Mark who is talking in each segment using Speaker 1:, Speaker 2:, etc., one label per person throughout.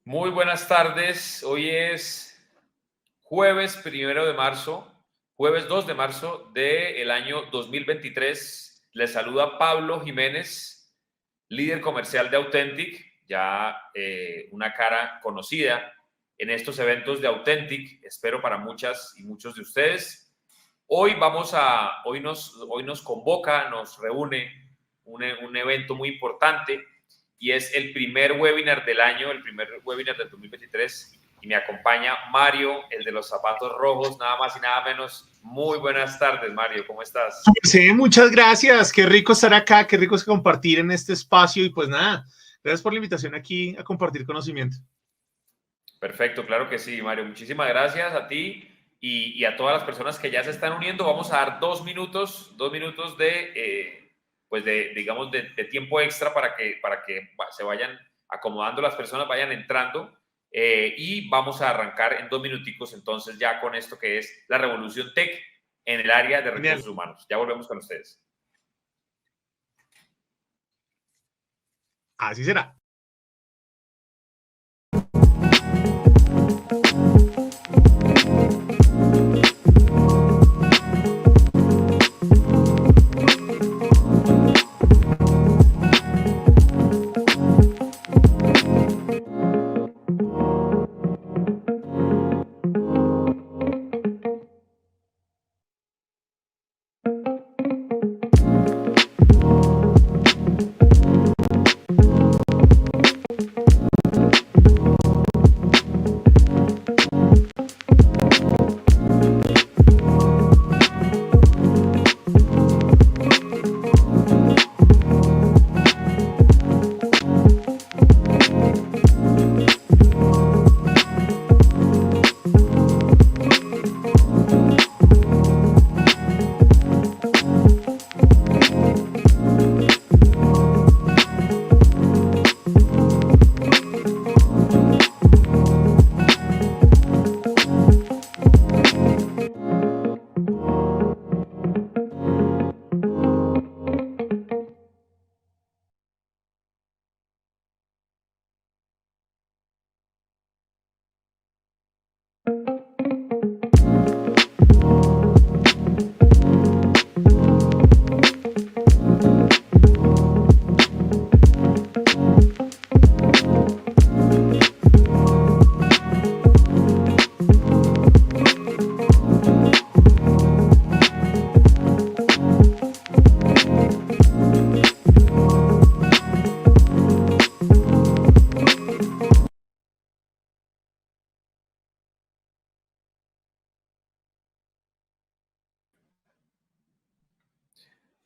Speaker 1: Muy buenas tardes. Hoy es jueves 1 de marzo, jueves 2 de marzo del año 2023. Les saluda Pablo Jiménez, líder comercial de Authentic, ya una cara conocida en estos eventos de Authentic. Espero para muchas y muchos de ustedes. Hoy nos convoca, nos reúne un evento muy importante y es el primer webinar del año, el primer webinar del 2023, y me acompaña Mario, el de los zapatos rojos, nada más y nada menos. Muy buenas tardes, Mario, ¿cómo estás?
Speaker 2: Sí, muchas gracias, qué rico estar acá, qué rico es compartir en este espacio y pues nada, gracias por la invitación aquí a compartir conocimiento.
Speaker 1: Perfecto, claro que sí, Mario, muchísimas gracias a ti y a todas las personas que ya se están uniendo. Vamos a dar 2 minutos de tiempo extra para que se vayan acomodando las personas, vayan entrando, y vamos a arrancar en 2 minuticos entonces ya con esto que es la revolución tech en el área de recursos humanos. Ya volvemos con ustedes.
Speaker 2: Así será.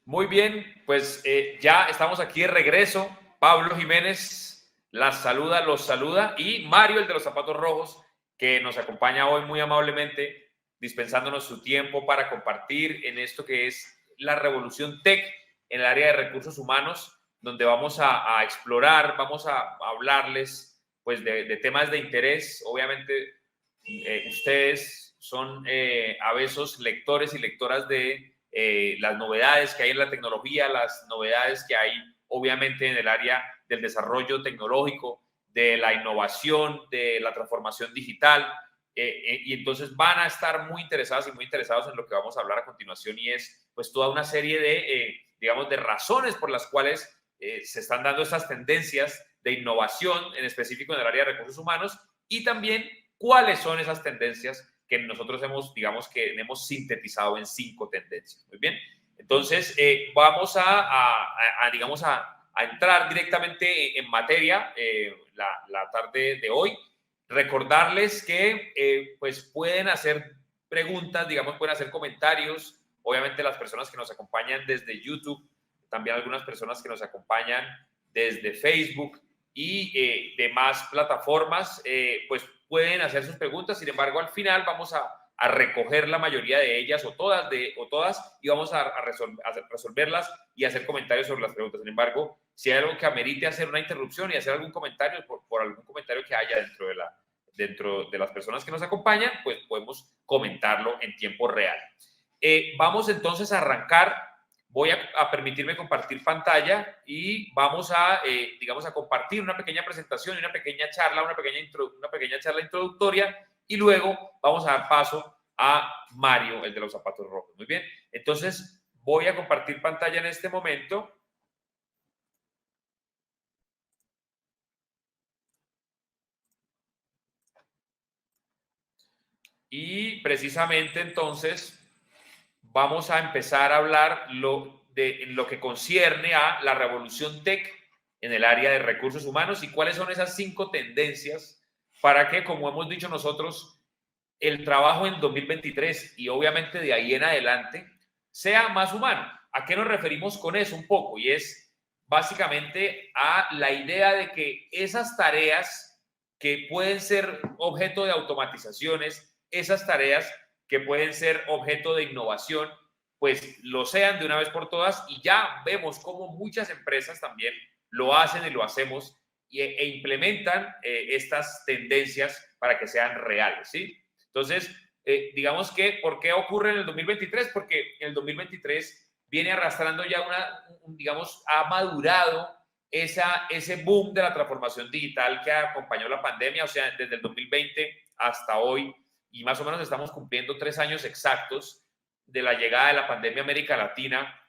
Speaker 1: Muy bien, pues ya estamos aquí de regreso. Pablo Jiménez los saluda, y Mario, el de los zapatos rojos, que nos acompaña hoy muy amablemente, dispensándonos su tiempo para compartir en esto que es la revolución tech en el área de recursos humanos, donde vamos a explorar, vamos a hablarles pues de temas de interés. Obviamente ustedes son avezos lectores y lectoras de las novedades que hay en la tecnología, las novedades que hay obviamente en el área del desarrollo tecnológico, de la innovación, de la transformación digital, y entonces van a estar muy interesadas y muy interesados en lo que vamos a hablar a continuación, y es pues toda una serie de, digamos, de razones por las cuales se están dando estas tendencias de innovación, en específico en el área de recursos humanos, y también cuáles son esas tendencias que nosotros hemos, digamos que hemos sintetizado en 5 tendencias. Muy bien. Entonces, vamos digamos, a entrar directamente en materia la tarde de hoy. Recordarles que pues pueden hacer preguntas, digamos, pueden hacer comentarios. Obviamente las personas que nos acompañan desde YouTube, también algunas personas que nos acompañan desde Facebook y demás plataformas, pues pueden hacer sus preguntas. Sin embargo, al final vamos a recoger la mayoría de ellas o todas, y vamos a resolverlas y hacer comentarios sobre las preguntas. Sin embargo, si hay algo que amerite hacer una interrupción y hacer algún comentario por algún comentario que haya dentro de las personas que nos acompañan, pues podemos comentarlo en tiempo real. Vamos entonces a arrancar. Voy a permitirme compartir pantalla y vamos digamos, a compartir una pequeña presentación y una pequeña charla charla introductoria, y luego vamos a dar paso a Mario, el de los zapatos rojos. Muy bien, entonces voy a compartir pantalla en este momento. Y precisamente entonces vamos a empezar a hablar en lo que concierne a la revolución tech en el área de recursos humanos y cuáles son esas 5 tendencias para que, como hemos dicho nosotros, el trabajo en 2023 y obviamente de ahí en adelante sea más humano. ¿A qué nos referimos con eso un poco? Y es básicamente a la idea de que esas tareas que pueden ser objeto de automatizaciones, esas tareas que pueden ser objeto de innovación, pues lo sean de una vez por todas, y ya vemos cómo muchas empresas también lo hacen y lo hacemos e implementan estas tendencias para que sean reales, ¿sí? Entonces, digamos que, ¿por qué ocurre en el 2023? Porque en el 2023 viene arrastrando ya digamos, ha madurado ese boom de la transformación digital que acompañó la pandemia, o sea, desde el 2020 hasta hoy, y más o menos estamos cumpliendo 3 años exactos de la llegada de la pandemia a América Latina,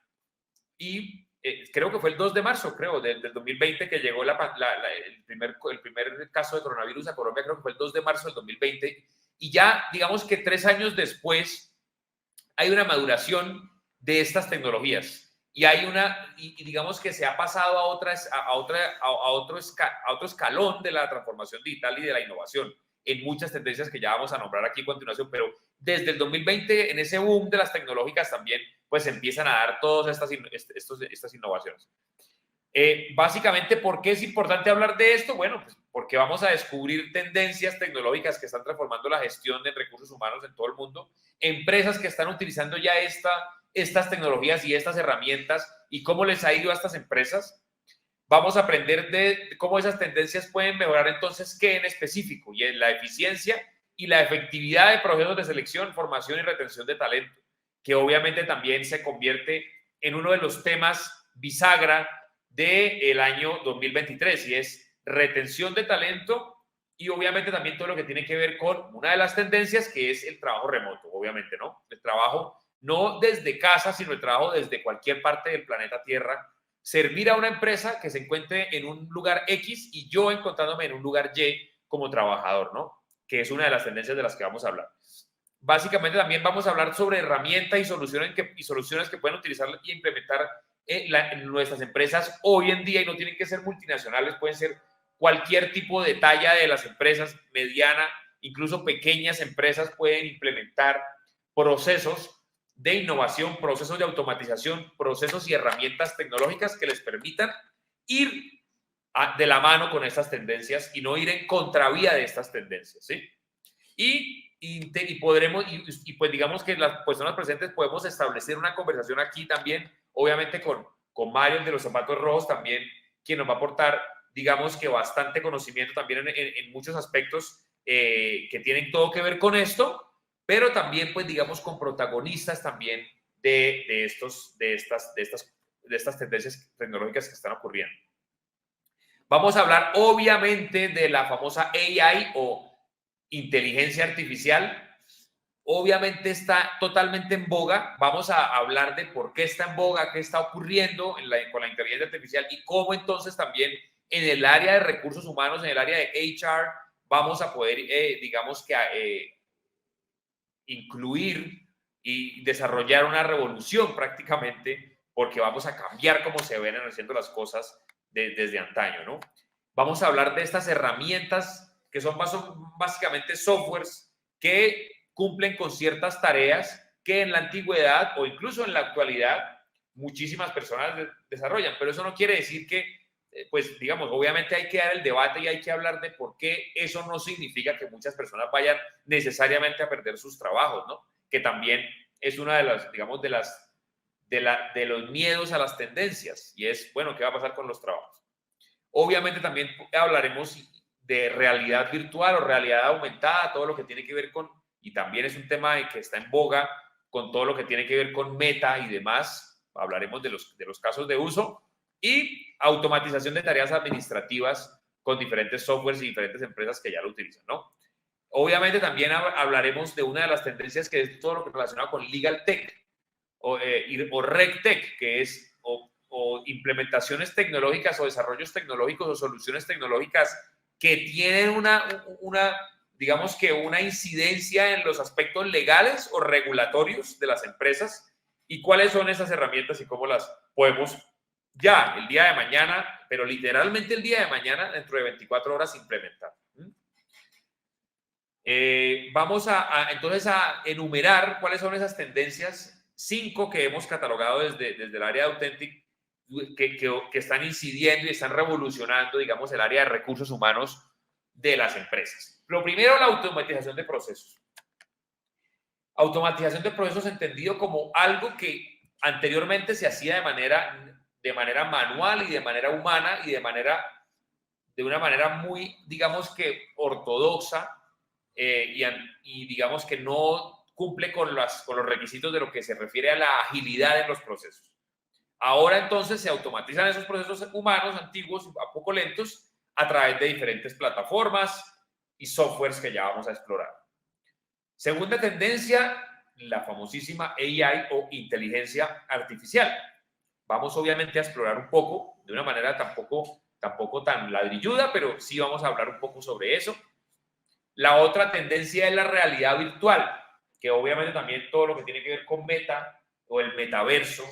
Speaker 1: y creo que fue el 2 de marzo, del 2020, que llegó el primer caso de coronavirus a Colombia. Creo que fue el 2 de marzo del 2020, y ya digamos que 3 años después hay una maduración de estas tecnologías, y y digamos que se ha pasado a otro escalón de la transformación digital y de la innovación en muchas tendencias que ya vamos a nombrar aquí a continuación. Pero desde el 2020, en ese boom de las tecnológicas también, pues empiezan a dar todas estas innovaciones. Básicamente, ¿por qué es importante hablar de esto? Bueno, pues porque vamos a descubrir tendencias tecnológicas que están transformando la gestión de recursos humanos en todo el mundo, empresas que están utilizando ya estas tecnologías y estas herramientas, y cómo les ha ido a estas empresas. Vamos a aprender de cómo esas tendencias pueden mejorar entonces qué en específico, y en la eficiencia y la efectividad de procesos de selección, formación y retención de talento, que obviamente también se convierte en uno de los temas bisagra del año 2023, y es retención de talento, y obviamente también todo lo que tiene que ver con una de las tendencias, que es el trabajo remoto, obviamente, ¿no? El trabajo no desde casa, sino el trabajo desde cualquier parte del planeta Tierra. Servir a una empresa que se encuentre en un lugar X y yo encontrándome en un lugar Y como trabajador, ¿no? Que es una de las tendencias de las que vamos a hablar. Básicamente también vamos a hablar sobre herramientas y soluciones que pueden utilizar y implementar en nuestras empresas hoy en día, y no tienen que ser multinacionales, pueden ser cualquier tipo de talla de las empresas, mediana, incluso pequeñas empresas pueden implementar procesos de innovación, procesos de automatización, procesos y herramientas tecnológicas que les permitan ir de la mano con estas tendencias y no ir en contravía de estas tendencias, ¿sí? Y pues digamos que las personas presentes podemos establecer una conversación aquí también, obviamente con Mario de los Zapatos Rojos también, quien nos va a aportar, digamos que bastante conocimiento también en muchos aspectos que tienen todo que ver con esto, pero también pues digamos con protagonistas también de estas tendencias tecnológicas que están ocurriendo. Vamos a hablar obviamente de la famosa AI o inteligencia artificial. Obviamente está totalmente en boga. Vamos a hablar de por qué está en boga, qué está ocurriendo con la inteligencia artificial y cómo entonces también en el área de recursos humanos, en el área de HR, vamos a poder, digamos que, incluir y desarrollar una revolución prácticamente, porque vamos a cambiar cómo se ven haciendo las cosas desde antaño, ¿no? Vamos a hablar de estas herramientas que son básicamente softwares que cumplen con ciertas tareas que en la antigüedad o incluso en la actualidad muchísimas personas desarrollan, pero eso no quiere decir que, pues digamos, obviamente hay que dar el debate y hay que hablar de por qué eso no significa que muchas personas vayan necesariamente a perder sus trabajos, ¿no? Que también es una de las, digamos, de los miedos a las tendencias y es, bueno, ¿qué va a pasar con los trabajos? Obviamente también hablaremos de realidad virtual o realidad aumentada, todo lo que tiene que ver con, y también es un tema que está en boga, con todo lo que tiene que ver con Meta y demás. Hablaremos de los casos de uso y automatización de tareas administrativas con diferentes softwares y diferentes empresas que ya lo utilizan, ¿no? Obviamente también hablaremos de una de las tendencias que es todo lo que relacionado con Legal Tech o RegTech, que es o implementaciones tecnológicas o desarrollos tecnológicos o soluciones tecnológicas que tienen digamos que una incidencia en los aspectos legales o regulatorios de las empresas y cuáles son esas herramientas y cómo las podemos ya el día de mañana, pero literalmente el día de mañana, dentro de 24 horas, implementar. Vamos entonces a enumerar cuáles son esas tendencias, 5 que hemos catalogado desde el área de Authentic, que están incidiendo y están revolucionando, digamos, el área de recursos humanos de las empresas. Lo primero, la automatización de procesos. Automatización de procesos entendido como algo que anteriormente se hacía de manera manual y de manera humana y de una manera muy, digamos que ortodoxa, y digamos que no cumple con los requisitos de lo que se refiere a la agilidad en los procesos. Ahora entonces se automatizan esos procesos humanos antiguos, a poco lentos, a través de diferentes plataformas y softwares que ya vamos a explorar. Segunda tendencia, la famosísima AI o inteligencia artificial. Vamos obviamente a explorar un poco, de una manera tampoco tan ladrilluda, pero sí vamos a hablar un poco sobre eso. La otra tendencia es la realidad virtual, que obviamente también todo lo que tiene que ver con Meta o el metaverso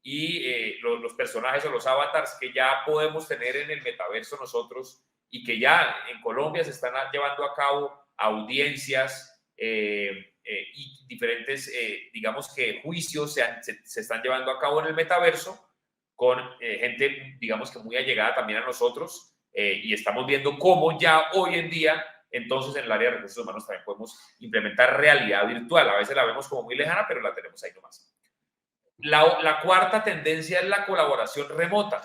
Speaker 1: y los personajes o los avatars que ya podemos tener en el metaverso nosotros y que ya en Colombia se están llevando a cabo audiencias y diferentes, digamos que juicios se están llevando a cabo en el metaverso con gente, digamos que muy allegada también a nosotros y estamos viendo cómo ya hoy en día, entonces en el área de recursos humanos también podemos implementar realidad virtual. A veces la vemos como muy lejana, pero la tenemos ahí nomás. La cuarta tendencia es la colaboración remota.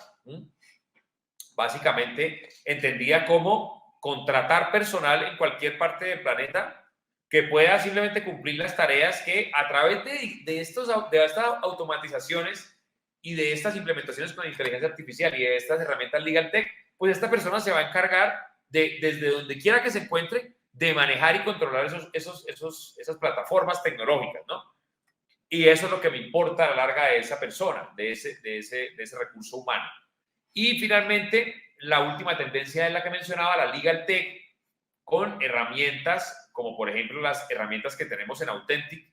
Speaker 1: Básicamente entendida como contratar personal en cualquier parte del planeta que pueda simplemente cumplir las tareas que a través de estas automatizaciones y de estas implementaciones con inteligencia artificial y de estas herramientas Legal Tech, pues esta persona se va a encargar desde donde quiera que se encuentre de manejar y controlar esas plataformas tecnológicas, ¿no? Y eso es lo que me importa a la larga de esa persona, de ese recurso humano. Y finalmente, la última tendencia es la que mencionaba, la Legal Tech, con herramientas como por ejemplo las herramientas que tenemos en Authentic,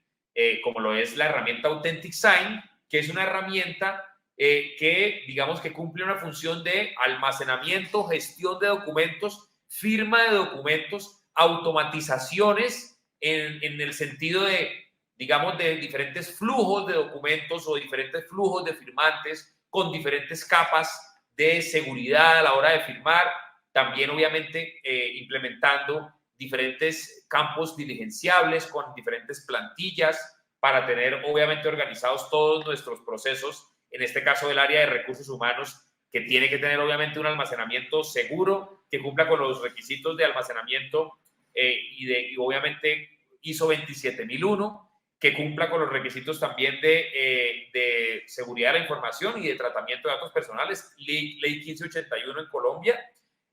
Speaker 1: como lo es la herramienta Authentic Sign, que es una herramienta que digamos que cumple una función de almacenamiento, gestión de documentos, firma de documentos, automatizaciones en el sentido de digamos, de diferentes flujos de documentos o diferentes flujos de firmantes con diferentes capas de seguridad a la hora de firmar. También, obviamente, implementando diferentes campos diligenciables con diferentes plantillas para tener, obviamente, organizados todos nuestros procesos, en este caso del área de recursos humanos, que tiene que tener, obviamente, un almacenamiento seguro, que cumpla con los requisitos de almacenamiento y obviamente, ISO 27001, que cumpla con los requisitos también de seguridad de la información y de tratamiento de datos personales, ley 1581 en Colombia,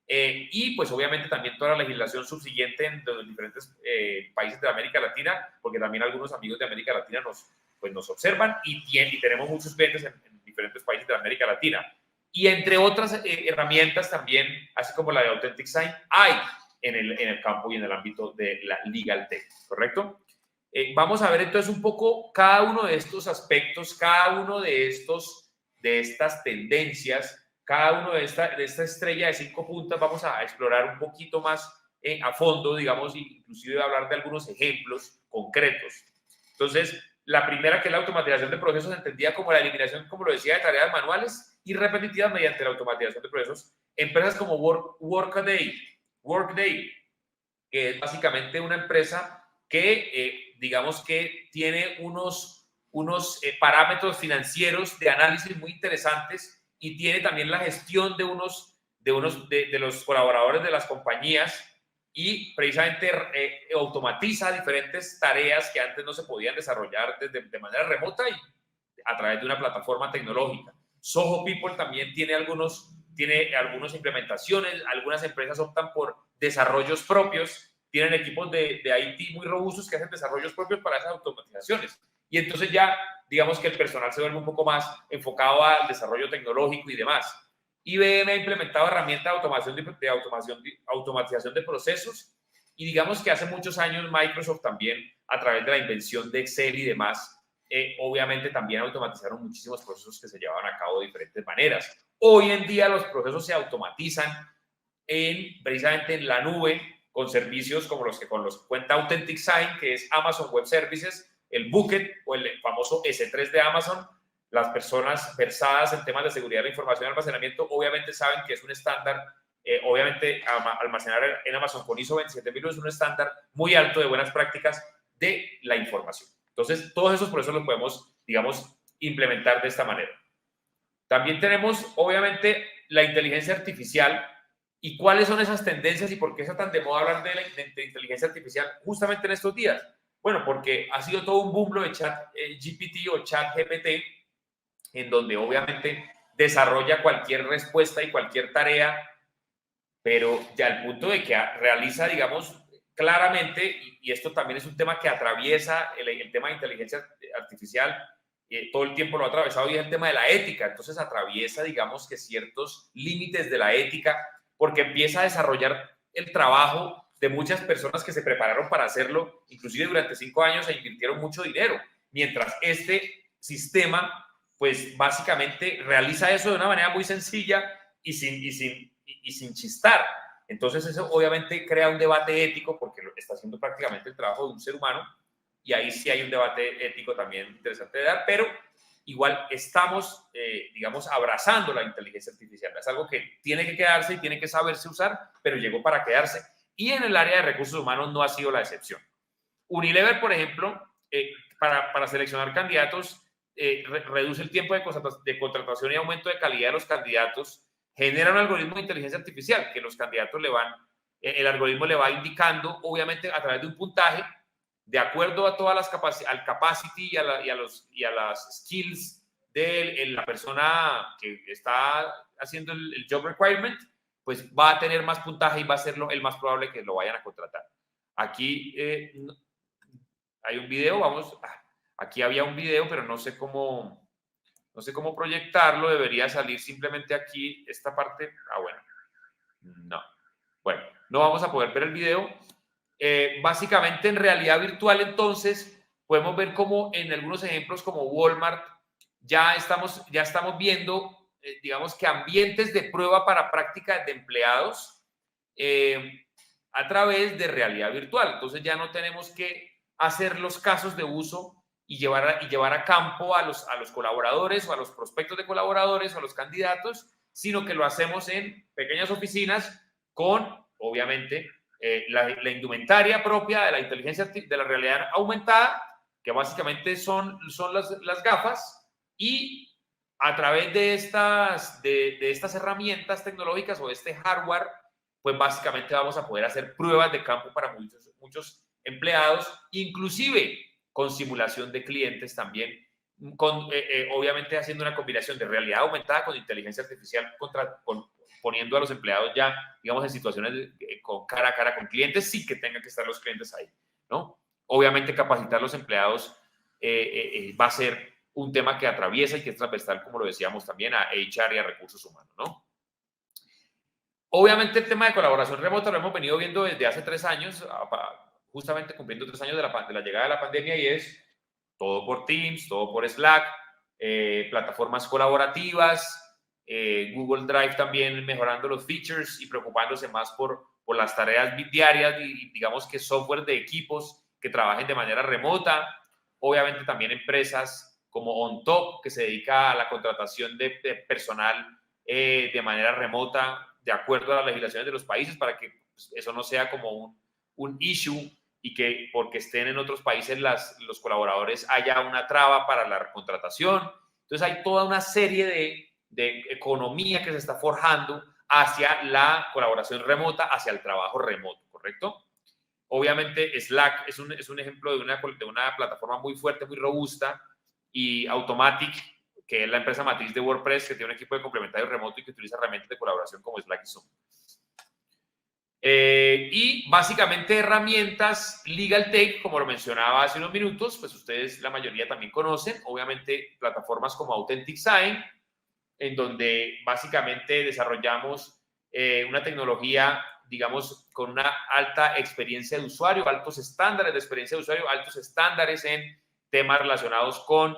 Speaker 1: y pues obviamente también toda la legislación subsiguiente en los diferentes países de América Latina, porque también algunos amigos de América Latina nos observan y tenemos muchos clientes en diferentes países de América Latina. Y entre otras herramientas también, así como la de Authentic Sign, hay en el campo y en el ámbito de la Legal Tech, ¿correcto? Vamos a ver entonces un poco cada uno de estos aspectos, cada uno de estas tendencias, cada uno de esta estrella de 5 puntas. Vamos a explorar un poquito más a fondo, digamos, inclusive hablar de algunos ejemplos concretos. Entonces, la primera, que es la automatización de procesos, entendida como la eliminación, como lo decía, de tareas manuales y repetitivas mediante la automatización de procesos. Empresas como Workday, que es básicamente una empresa que, digamos que tiene unos parámetros financieros de análisis muy interesantes y tiene también la gestión de los colaboradores de las compañías y precisamente automatiza diferentes tareas que antes no se podían desarrollar de manera remota y a través de una plataforma tecnológica. Soho People también tiene algunas implementaciones. Algunas empresas optan por desarrollos propios, tienen equipos de IT muy robustos que hacen desarrollos propios para esas automatizaciones. Y entonces ya, digamos que el personal se vuelve un poco más enfocado al desarrollo tecnológico y demás. IBM ha implementado herramientas de automatización de procesos, y digamos que hace muchos años Microsoft también, a través de la invención de Excel y demás, obviamente también automatizaron muchísimos procesos que se llevaban a cabo de diferentes maneras. Hoy en día los procesos se automatizan precisamente en la nube, con servicios como los que cuenta Authentic Sign, que es Amazon Web Services, el Bucket o el famoso S3 de Amazon. Las personas versadas en temas de seguridad de la información y almacenamiento obviamente saben que es un estándar. Obviamente almacenar en Amazon con ISO 27001 es un estándar muy alto de buenas prácticas de la información. Entonces, todos esos procesos los podemos, digamos, implementar de esta manera. También tenemos, obviamente, la inteligencia artificial. ¿Y cuáles son esas tendencias y por qué está tan de moda hablar de inteligencia artificial justamente en estos días? Bueno, porque ha sido todo un boom lo de chat GPT o chat GPT, en donde obviamente desarrolla cualquier respuesta y cualquier tarea, pero ya al punto de que realiza, digamos, claramente, y esto también es un tema que atraviesa el tema de inteligencia artificial, todo el tiempo lo ha atravesado, y es el tema de la ética. Entonces atraviesa, digamos, que ciertos límites de la ética, porque empieza a desarrollar el trabajo de muchas personas que se prepararon para hacerlo, inclusive durante 5 años, e invirtieron mucho dinero, mientras este sistema, pues básicamente realiza eso de una manera muy sencilla y sin chistar. Entonces eso obviamente crea un debate ético, porque está haciendo prácticamente el trabajo de un ser humano, y ahí sí hay un debate ético también interesante de dar, pero igual estamos, digamos, abrazando la inteligencia artificial. Es algo que tiene que quedarse y tiene que saberse usar, pero llegó para quedarse. Y en el área de recursos humanos no ha sido la excepción. Unilever, por ejemplo, para seleccionar candidatos, reduce el tiempo de contratación y aumento de calidad de los candidatos. Genera un algoritmo de inteligencia artificial que los candidatos el algoritmo le va indicando, obviamente, a través de un puntaje, de acuerdo a todas las al capacity y a las skills de la persona que está haciendo el job requirement, pues va a tener más puntaje y va a ser el más probable que lo vayan a contratar. Aquí hay un video, aquí había un video, pero no sé cómo proyectarlo. Debería salir simplemente aquí esta parte. Bueno, no. Bueno, no vamos a poder ver el video. Básicamente en realidad virtual, entonces podemos ver cómo en algunos ejemplos como Walmart ya estamos viendo, digamos, que ambientes de prueba para práctica de empleados a través de realidad virtual. Entonces ya no tenemos que hacer los casos de uso y llevar a campo a los colaboradores o a los prospectos de colaboradores o a los candidatos, sino que lo hacemos en pequeñas oficinas con, obviamente, la indumentaria propia de la inteligencia, de la realidad aumentada, que básicamente son las gafas, y a través de estas herramientas tecnológicas o de este hardware, pues básicamente vamos a poder hacer pruebas de campo para muchos empleados, inclusive con simulación de clientes también, obviamente haciendo una combinación de realidad aumentada con inteligencia artificial, poniendo a los empleados ya, digamos, en situaciones con cara a cara con clientes, sin que tengan que estar los clientes ahí, ¿no? Obviamente capacitar a los empleados va a ser un tema que atraviesa y que es transversal, como lo decíamos también, a HR y a recursos humanos, ¿no? Obviamente el tema de colaboración remota lo hemos venido viendo desde hace 3 años, justamente cumpliendo 3 años de la llegada de la pandemia, y es todo por Teams, todo por Slack, plataformas colaborativas, Google Drive también mejorando los features y preocupándose más por las tareas diarias y digamos que software de equipos que trabajen de manera remota. Obviamente también empresas como OnTop, que se dedica a la contratación de personal de manera remota, de acuerdo a las legislaciones de los países, para que pues, eso no sea como un issue y que porque estén en otros países los colaboradores haya una traba para la contratación. Entonces hay toda una serie de economía que se está forjando hacia la colaboración remota, hacia el trabajo remoto, ¿correcto? Obviamente Slack es un ejemplo de una plataforma muy fuerte, muy robusta, y Automatic, que es la empresa matriz de WordPress, que tiene un equipo de complementarios remoto y que utiliza herramientas de colaboración como Slack y Zoom. Y básicamente herramientas Legal Tech, como lo mencionaba hace unos minutos, pues ustedes la mayoría también conocen, obviamente plataformas como Authentic Sign, en donde básicamente desarrollamos una tecnología, digamos, con una alta experiencia de usuario, altos estándares de experiencia de usuario, altos estándares en temas relacionados con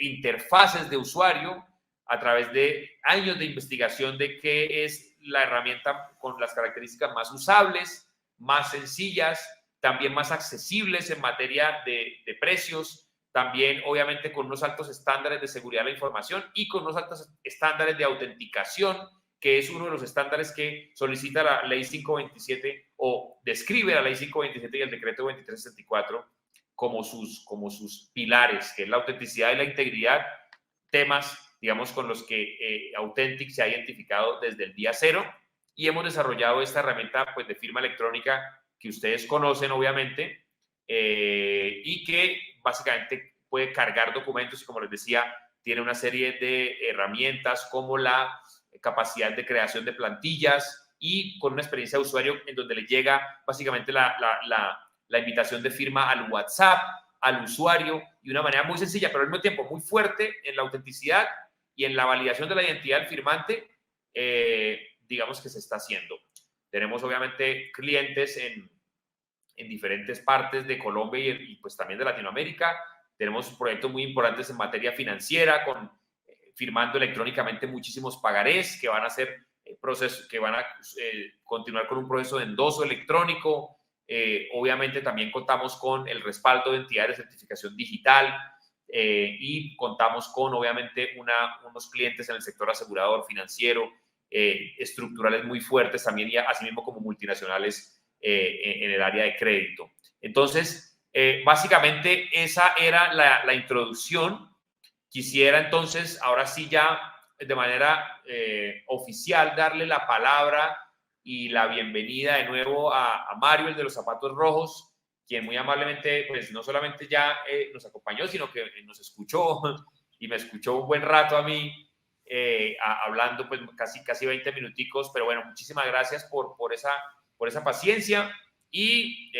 Speaker 1: interfaces de usuario, a través de años de investigación de qué es la herramienta con las características más usables, más sencillas, también más accesibles en materia de precios, también obviamente con unos altos estándares de seguridad de la información y con unos altos estándares de autenticación, que es uno de los estándares que solicita la ley 527 o describe la ley 527 y el decreto 2364 como sus pilares, que es la autenticidad y la integridad, temas, digamos, con los que Authentic se ha identificado desde el día cero, y hemos desarrollado esta herramienta pues, de firma electrónica que ustedes conocen, obviamente, y que básicamente puede cargar documentos y, como les decía, tiene una serie de herramientas como la capacidad de creación de plantillas y con una experiencia de usuario en donde le llega básicamente la invitación de firma al WhatsApp, al usuario, y una manera muy sencilla, pero al mismo tiempo muy fuerte en la autenticidad y en la validación de la identidad del firmante, digamos que se está haciendo. Tenemos obviamente clientes en diferentes partes de Colombia y pues también de Latinoamérica. Tenemos proyectos muy importantes en materia financiera, firmando electrónicamente muchísimos pagarés que van a ser procesos, que van a continuar con un proceso de endoso electrónico. Obviamente también contamos con el respaldo de entidades de certificación digital y contamos con obviamente unos clientes en el sector asegurador, financiero, estructurales muy fuertes también, y asimismo como multinacionales en el área de crédito. Entonces, básicamente esa era la introducción. Quisiera entonces, ahora sí ya de manera oficial, darle la palabra y la bienvenida de nuevo a Mario, el de los zapatos rojos, quien muy amablemente, pues no solamente ya nos acompañó, sino que nos escuchó y me escuchó un buen rato a mí, hablando pues casi 20 minuticos, pero bueno, muchísimas gracias por esa paciencia. Y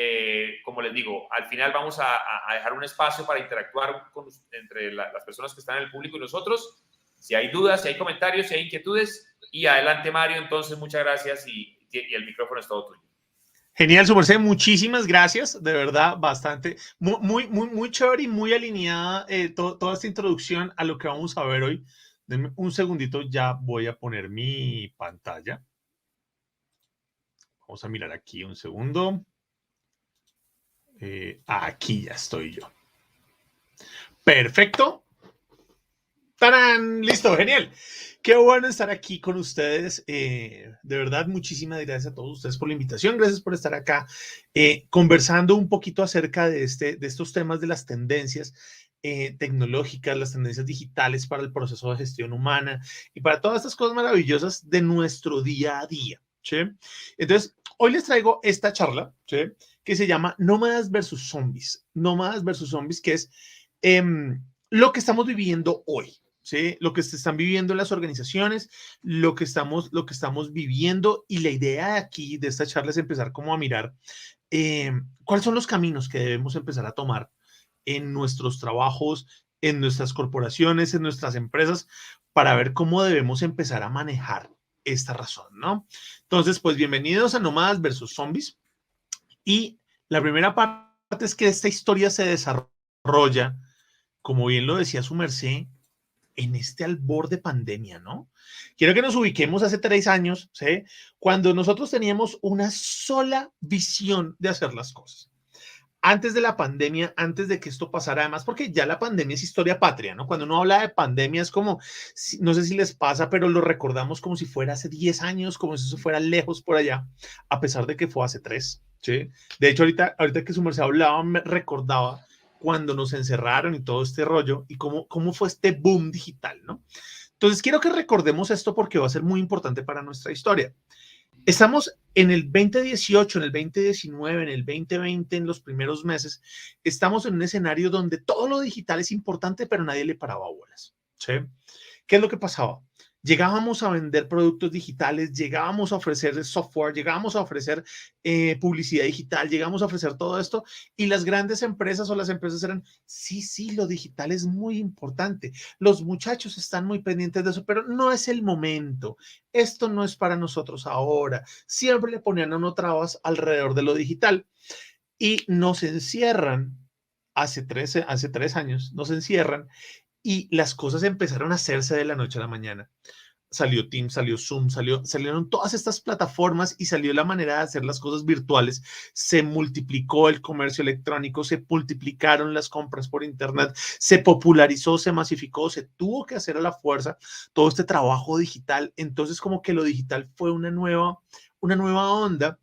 Speaker 1: como les digo, al final vamos a dejar un espacio para interactuar entre las personas que están en el público y nosotros. Si hay dudas, si hay comentarios, si hay inquietudes. Y adelante, Mario, entonces muchas gracias y el micrófono es todo tuyo.
Speaker 2: Genial, su merced, muchísimas gracias, de verdad, bastante, muy chévere y muy alineada toda esta introducción a lo que vamos a ver hoy. Denme un segundito, ya voy a poner mi pantalla. Vamos a mirar aquí un segundo. Aquí ya estoy yo. Perfecto. ¡Tarán! Listo, genial. Qué bueno estar aquí con ustedes. De verdad, muchísimas gracias a todos ustedes por la invitación. Gracias por estar acá conversando un poquito acerca de estos temas de las tendencias tecnológicas, las tendencias digitales para el proceso de gestión humana y para todas estas cosas maravillosas de nuestro día a día. ¿Sí? Entonces, hoy les traigo esta charla, ¿sí? Que se llama Nómadas versus Zombies. Nómadas versus Zombies, que es lo que estamos viviendo hoy. ¿Sí? Lo que se están viviendo en las organizaciones, lo que estamos viviendo, y la idea de aquí, de esta charla, es empezar como a mirar cuáles son los caminos que debemos empezar a tomar en nuestros trabajos, en nuestras corporaciones, en nuestras empresas, para ver cómo debemos empezar a manejar esta razón, ¿no? Entonces, pues bienvenidos a Nómadas versus Zombies. Y la primera parte es que esta historia se desarrolla, como bien lo decía su merced, en este albor de pandemia, ¿no? Quiero que nos ubiquemos hace 3 años, ¿sí? Cuando nosotros teníamos una sola visión de hacer las cosas. Antes de la pandemia, antes de que esto pasara, además, porque ya la pandemia es historia patria, ¿no? Cuando uno habla de pandemia es como, no sé si les pasa, pero lo recordamos como si fuera hace 10 años, como si eso fuera lejos por allá, a pesar de que fue hace 3, ¿sí? De hecho, ahorita que su merced hablaba, me recordaba cuando nos encerraron y todo este rollo y cómo fue este boom digital, ¿no? Entonces, quiero que recordemos esto porque va a ser muy importante para nuestra historia. Estamos en el 2018, en el 2019, en el 2020, en los primeros meses, estamos en un escenario donde todo lo digital es importante, pero nadie le paraba bolas, ¿sí? ¿Qué es lo que pasaba? Llegábamos a vender productos digitales, llegábamos a ofrecer software, llegábamos a ofrecer publicidad digital, llegábamos a ofrecer todo esto, y las grandes empresas o las empresas eran, sí, lo digital es muy importante, los muchachos están muy pendientes de eso, pero no es el momento, esto no es para nosotros ahora. Siempre le ponían a uno trabas alrededor de lo digital y nos encierran hace 3 años, nos encierran y las cosas empezaron a hacerse de la noche a la mañana. Salió Teams, salió Zoom, salieron todas estas plataformas y salió la manera de hacer las cosas virtuales. Se multiplicó el comercio electrónico, se multiplicaron las compras por Internet, se popularizó, se masificó, se tuvo que hacer a la fuerza todo este trabajo digital. Entonces, como que lo digital fue una nueva onda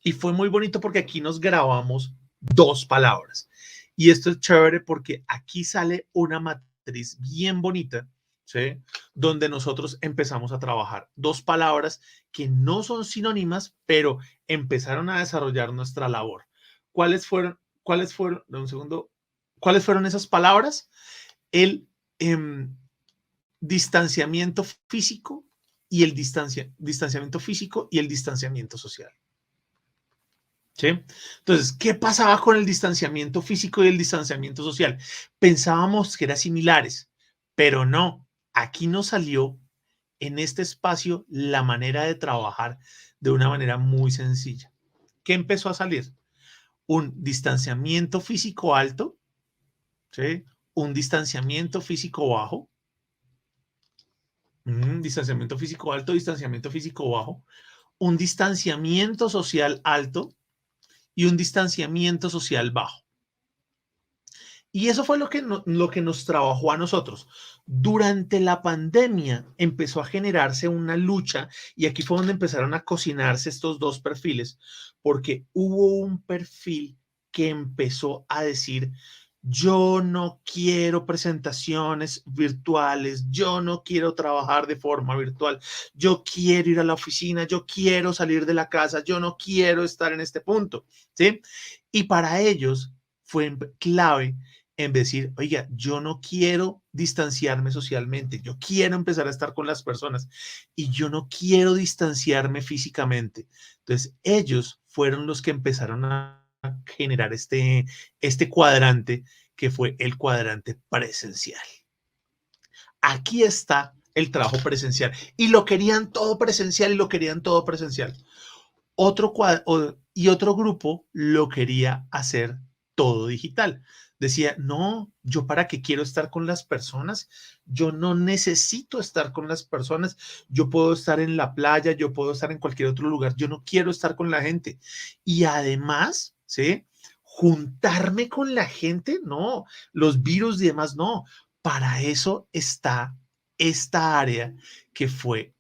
Speaker 2: y fue muy bonito porque aquí nos grabamos 2 palabras. Y esto es chévere porque aquí sale una matriz bien bonita, ¿sí? Donde nosotros empezamos a trabajar 2 palabras que no son sinónimas, pero empezaron a desarrollar nuestra labor. ¿Cuáles fueron? Un segundo. ¿Cuáles fueron esas palabras? El distanciamiento físico y el distanciamiento físico y el distanciamiento social. ¿Sí? Entonces, ¿qué pasaba con el distanciamiento físico y el distanciamiento social? Pensábamos que eran similares, pero no. Aquí nos salió en este espacio la manera de trabajar de una manera muy sencilla. ¿Qué empezó a salir? Un distanciamiento físico alto, ¿sí? Un distanciamiento físico bajo, distanciamiento físico alto, distanciamiento físico bajo, un distanciamiento social alto y un distanciamiento social bajo. Y eso fue lo que nos trabajó a nosotros. Durante la pandemia empezó a generarse una lucha y aquí fue donde empezaron a cocinarse estos 2 perfiles, porque hubo un perfil que empezó a decir, yo no quiero presentaciones virtuales, yo no quiero trabajar de forma virtual, yo quiero ir a la oficina, yo quiero salir de la casa, yo no quiero estar en este punto, ¿sí? Y para ellos fue clave en decir, oiga, yo no quiero distanciarme socialmente, yo quiero empezar a estar con las personas y yo no quiero distanciarme físicamente. Entonces, ellos fueron los que empezaron a generar este cuadrante que fue el cuadrante presencial. Aquí está el trabajo presencial y lo querían todo presencial y lo querían todo presencial. Otro grupo lo quería hacer todo digital. Decía, no, yo para qué quiero estar con las personas, yo no necesito estar con las personas, yo puedo estar en la playa, yo puedo estar en cualquier otro lugar, yo no quiero estar con la gente. Y además, ¿sí? juntarme con la gente, no, los virus y demás, no. Para eso está esta área que fue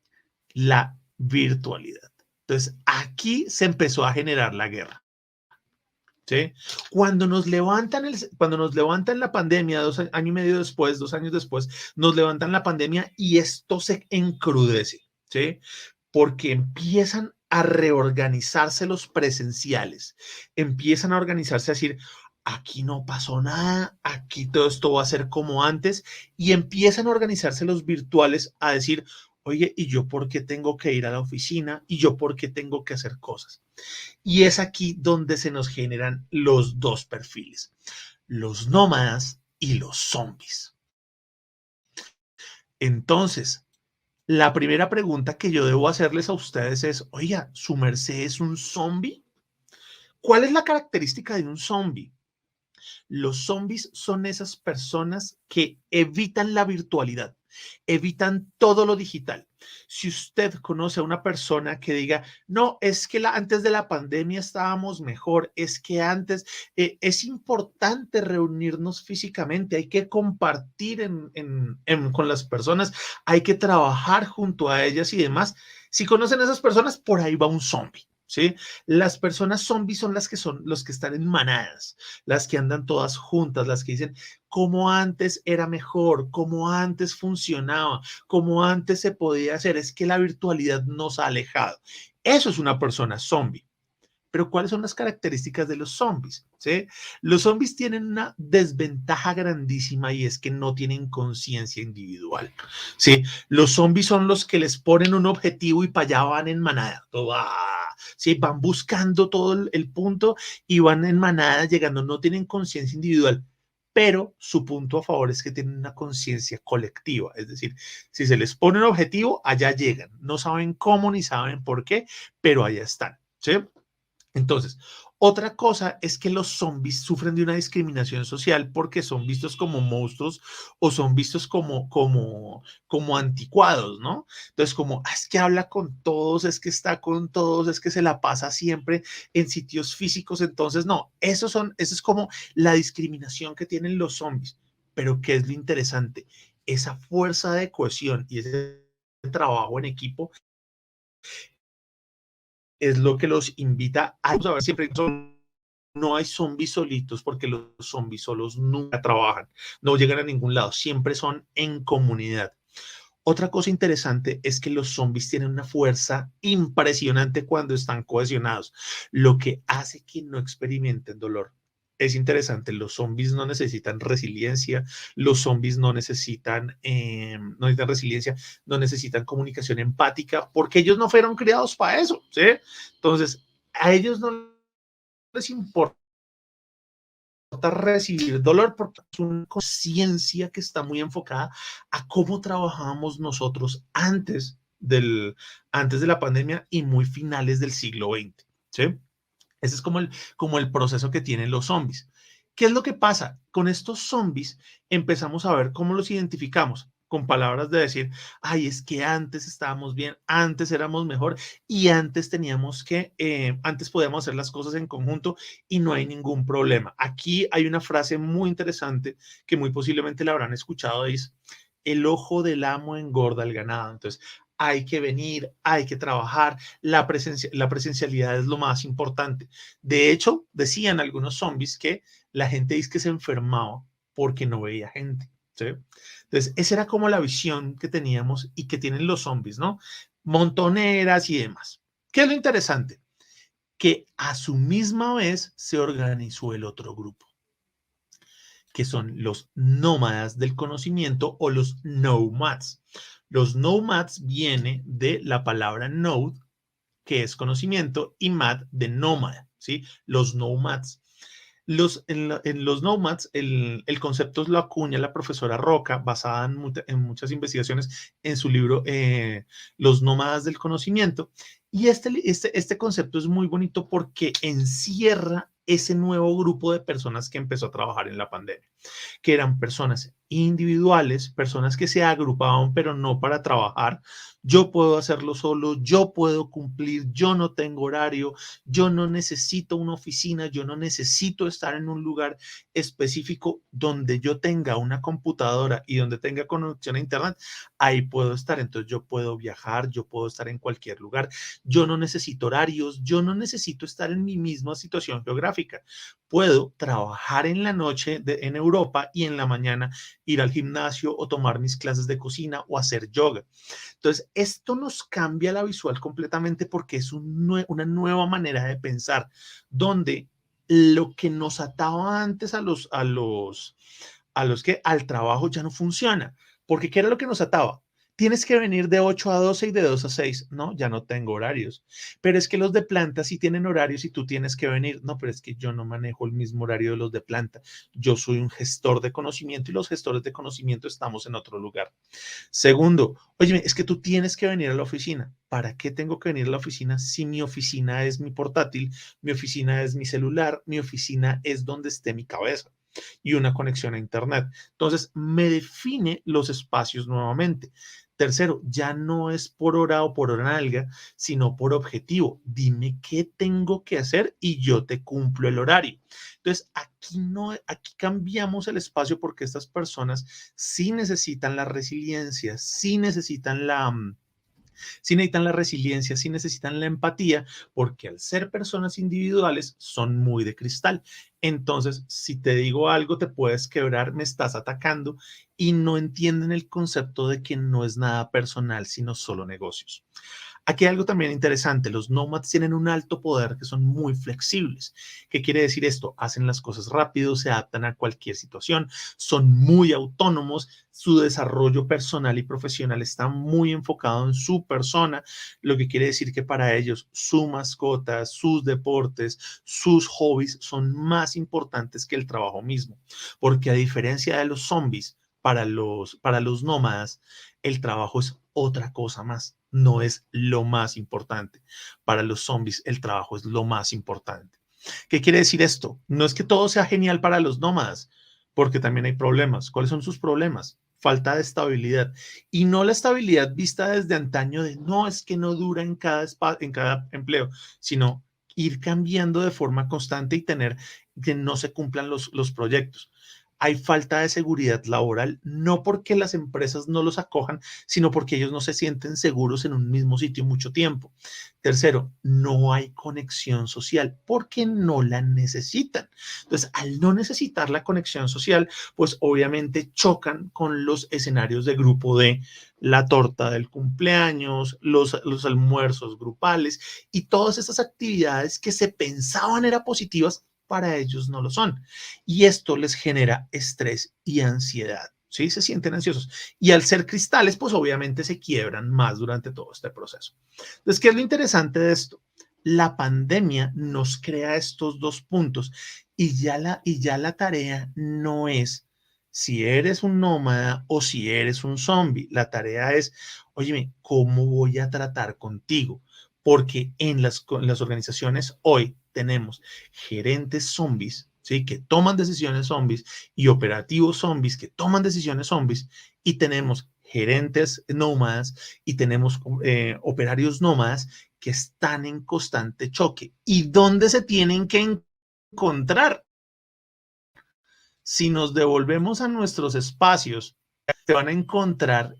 Speaker 2: la virtualidad. Entonces, aquí se empezó a generar la guerra. ¿Sí? Cuando nos levantan la pandemia, año y medio después, 2 años después, nos levantan la pandemia y esto se encrudece, ¿sí? Porque empiezan a reorganizarse los presenciales, empiezan a organizarse a decir, aquí no pasó nada, aquí todo esto va a ser como antes, y empiezan a organizarse los virtuales a decir, oye, ¿y yo por qué tengo que ir a la oficina? ¿Y yo por qué tengo que hacer cosas? Y es aquí donde se nos generan los dos perfiles, los nómadas y los zombies. Entonces, la primera pregunta que yo debo hacerles a ustedes es, oiga, ¿su merced es un zombie? ¿Cuál es la característica de un zombie? Los zombies son esas personas que evitan la virtualidad, evitan todo lo digital. Si usted conoce a una persona que diga, no, es que antes de la pandemia estábamos mejor, es que antes es importante reunirnos físicamente, hay que compartir con las personas, hay que trabajar junto a ellas y demás. Si conocen a esas personas, por ahí va un zombie. ¿Sí? Las personas zombies son los que están en manadas, las que andan todas juntas, las que dicen cómo antes era mejor, cómo antes funcionaba, cómo antes se podía hacer. Es que la virtualidad nos ha alejado. Eso es una persona zombie. Pero ¿cuáles son las características de los zombies? ¿Sí? Los zombies tienen una desventaja grandísima y es que no tienen conciencia individual. ¿Sí? Los zombies son los que les ponen un objetivo y para allá van en manada. ¿Sí? Van buscando todo el punto y van en manada llegando, no tienen conciencia individual. Pero su punto a favor es que tienen una conciencia colectiva. Es decir, si se les pone un objetivo, allá llegan. No saben cómo ni saben por qué, pero allá están. ¿Sí? Entonces, otra cosa es que los zombies sufren de una discriminación social porque son vistos como monstruos o son vistos como anticuados, ¿no? Entonces, como es que habla con todos, es que está con todos, es que se la pasa siempre en sitios físicos. Entonces, no, eso es como la discriminación que tienen los zombies. Pero ¿qué es lo interesante? Esa fuerza de cohesión y ese trabajo en equipo es lo que los invita a ver siempre. No hay zombies solitos porque los zombies solos nunca trabajan, no llegan a ningún lado, siempre son en comunidad. Otra cosa interesante es que los zombies tienen una fuerza impresionante cuando están cohesionados, lo que hace que no experimenten dolor. Es interesante, los zombies no necesitan resiliencia, los zombies no necesitan resiliencia, no necesitan comunicación empática, porque ellos no fueron criados para eso, ¿sí? Entonces, a ellos no les importa recibir dolor porque es una conciencia que está muy enfocada a cómo trabajábamos nosotros antes de la pandemia y muy finales del siglo XX, ¿sí? Ese es como el proceso que tienen los zombies. ¿Qué es lo que pasa? Con estos zombies empezamos a ver cómo los identificamos con palabras de decir, ay, es que antes estábamos bien, antes éramos mejor y antes podíamos hacer las cosas en conjunto y no hay ningún problema. Aquí hay una frase muy interesante que muy posiblemente la habrán escuchado, es, el ojo del amo engorda el ganado. Entonces, hay que venir, hay que trabajar, la presencialidad es lo más importante. De hecho, decían algunos zombies que la gente dice que se enfermaba porque no veía gente, ¿sí? Entonces, esa era como la visión que teníamos y que tienen los zombies, ¿no? Montoneras y demás. ¿Qué es lo interesante? Que a su misma vez se organizó el otro grupo, que son los nómadas del conocimiento o los nomads. Los nomads viene de la palabra node, que es conocimiento, y mad de nómada, ¿sí? Los nomads. En los nomads, el concepto lo acuña la profesora Roca, basada en muchas investigaciones en su libro Los nómadas del conocimiento. Y este concepto es muy bonito porque encierra ese nuevo grupo de personas que empezó a trabajar en la pandemia, que eran personas individuales, personas que se agrupaban, pero no para trabajar. Yo puedo hacerlo solo, yo puedo cumplir, yo no tengo horario, yo no necesito una oficina, yo no necesito estar en un lugar específico donde yo tenga una computadora y donde tenga conexión a internet, ahí puedo estar. Entonces yo puedo viajar, yo puedo estar en cualquier lugar, yo no necesito horarios, yo no necesito estar en mi misma situación geográfica. Puedo trabajar en la noche en Europa y en la mañana ir al gimnasio o tomar mis clases de cocina o hacer yoga. Entonces, esto nos cambia la visual completamente porque es una nueva manera de pensar, donde lo que nos ataba antes a los que al trabajo ya no funciona. Porque ¿qué era lo que nos ataba? Tienes que venir de 8 a 12 y de 2 a 6. No, ya no tengo horarios. Pero es que los de planta sí tienen horarios y tú tienes que venir. No, pero es que yo no manejo el mismo horario de los de planta. Yo soy un gestor de conocimiento y los gestores de conocimiento estamos en otro lugar. Segundo, oye, es que tú tienes que venir a la oficina. ¿Para qué tengo que venir a la oficina si mi oficina es mi portátil, mi oficina es mi celular, mi oficina es donde esté mi cabeza y una conexión a internet? Entonces, me define los espacios nuevamente. Tercero, ya no es por hora o por hora nalga, sino por objetivo. Dime qué tengo que hacer y yo te cumplo el horario. Entonces, aquí no, aquí cambiamos el espacio porque estas personas sí necesitan la resiliencia, sí necesitan la resiliencia, sí necesitan la empatía, porque al ser personas individuales son muy de cristal. Entonces, si te digo algo, te puedes quebrar, me estás atacando y no entienden el concepto de que no es nada personal, sino solo negocios. Aquí hay algo también interesante, los nomads tienen un alto poder que son muy flexibles. ¿Qué quiere decir esto? Hacen las cosas rápido, se adaptan a cualquier situación, son muy autónomos, su desarrollo personal y profesional está muy enfocado en su persona, lo que quiere decir que para ellos su mascota, sus deportes, sus hobbies son más importantes que el trabajo mismo, porque a diferencia de los zombies, para los nómadas, el trabajo es otra cosa más, no es lo más importante. Para los zombies, el trabajo es lo más importante. ¿Qué quiere decir esto? No es que todo sea genial para los nómadas, porque también hay problemas. ¿Cuáles son sus problemas? Falta de estabilidad. Y no la estabilidad vista desde antaño de no, es que no dura en cada empleo, sino ir cambiando de forma constante y tener que no se cumplan los proyectos. Hay falta de seguridad laboral, no porque las empresas no los acojan, sino porque ellos no se sienten seguros en un mismo sitio mucho tiempo. Tercero, no hay conexión social porque no la necesitan. Entonces, al no necesitar la conexión social, pues obviamente chocan con los escenarios de grupo de la torta del cumpleaños, los almuerzos grupales y todas esas actividades que se pensaban eran positivas, para ellos no lo son. Y esto les genera estrés y ansiedad. ¿Sí? Se sienten ansiosos. Y al ser cristales, pues obviamente se quiebran más durante todo este proceso. Entonces, ¿qué es lo interesante de esto? La pandemia nos crea estos dos puntos y ya la tarea no es si eres un nómada o si eres un zombie. La tarea es, oye, ¿cómo voy a tratar contigo? Porque en las organizaciones hoy tenemos gerentes zombies, ¿sí? Que toman decisiones zombies y operativos zombies que toman decisiones zombies y tenemos gerentes nómadas y tenemos operarios nómadas que están en constante choque. ¿Y dónde se tienen que encontrar? Si nos devolvemos a nuestros espacios, se van a encontrar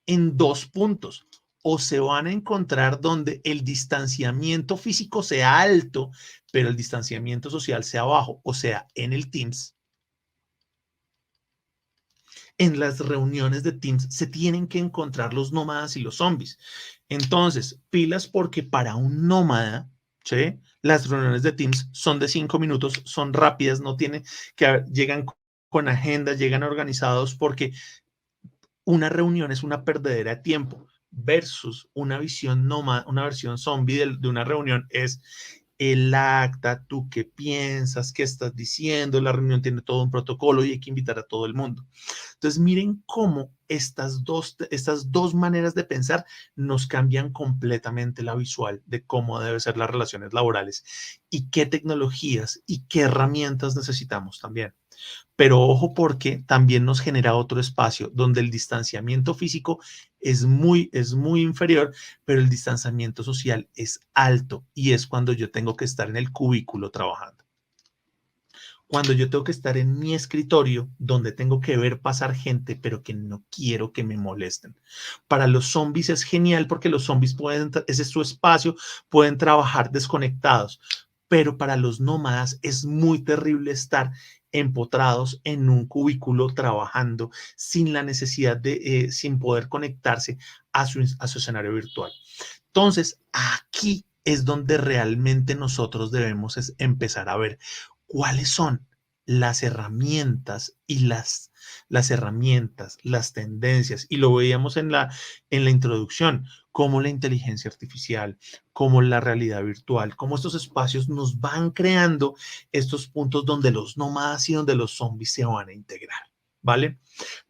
Speaker 2: en dos puntos. O se van a encontrar donde el distanciamiento físico sea alto, pero el distanciamiento social sea bajo, o sea, en el Teams. En las reuniones de Teams se tienen que encontrar los nómadas y los zombies. Entonces, pilas porque para un nómada, ¿sí? Las reuniones de Teams son de 5 minutos, son rápidas, no tienen que llegan con agenda, llegan organizados porque una reunión es una perdedera de tiempo versus una visión nómada, una versión zombie de una reunión es el acta, tú qué piensas, qué estás diciendo, la reunión tiene todo un protocolo y hay que invitar a todo el mundo. Entonces, miren cómo estas dos maneras de pensar nos cambian completamente la visual de cómo deben ser las relaciones laborales y qué tecnologías y qué herramientas necesitamos también. Pero ojo porque también nos genera otro espacio donde el distanciamiento físico es muy inferior, pero el distanciamiento social es alto y es cuando yo tengo que estar en el cubículo trabajando. Cuando yo tengo que estar en mi escritorio, donde tengo que ver pasar gente, pero que no quiero que me molesten. Para los zombies es genial porque los zombies pueden, ese es su espacio, pueden trabajar desconectados, pero para los nómadas es muy terrible estar empotrados en un cubículo trabajando sin la necesidad de, sin poder conectarse a su escenario virtual. Entonces, aquí es donde realmente nosotros debemos empezar a ver cuáles son las herramientas y las herramientas, las tendencias, y lo veíamos en la introducción, como la inteligencia artificial, como la realidad virtual, como estos espacios nos van creando estos puntos donde los nómadas y donde los zombies se van a integrar, ¿vale?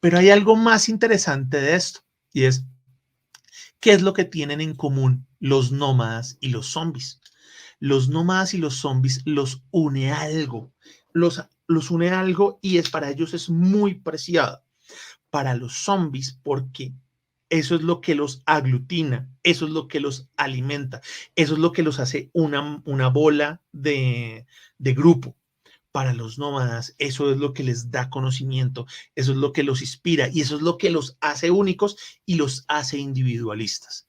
Speaker 2: Pero hay algo más interesante de esto, y es ¿qué es lo que tienen en común los nómadas y los zombies? Los nómadas y los zombies los une algo, los une algo y es para ellos es muy preciado. Para los zombies, porque eso es lo que los aglutina, eso es lo que los alimenta, eso es lo que los hace una bola de grupo. Para los nómadas, eso es lo que les da conocimiento, eso es lo que los inspira y eso es lo que los hace únicos y los hace individualistas.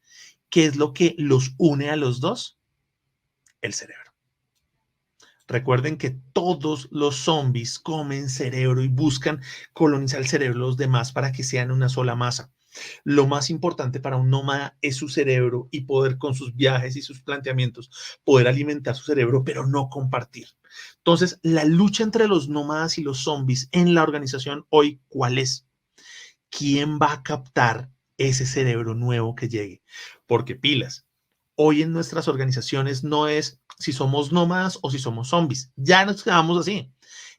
Speaker 2: ¿Qué es lo que los une a los dos? El cerebro. Recuerden que todos los zombies comen cerebro y buscan colonizar el cerebro de los demás para que sean una sola masa. Lo más importante para un nómada es su cerebro y poder con sus viajes y sus planteamientos poder alimentar su cerebro, pero no compartir. Entonces, la lucha entre los nómadas y los zombies en la organización hoy, ¿cuál es? ¿Quién va a captar ese cerebro nuevo que llegue? Porque pilas, hoy en nuestras organizaciones no es si somos nómadas o si somos zombies. Ya nos quedamos así.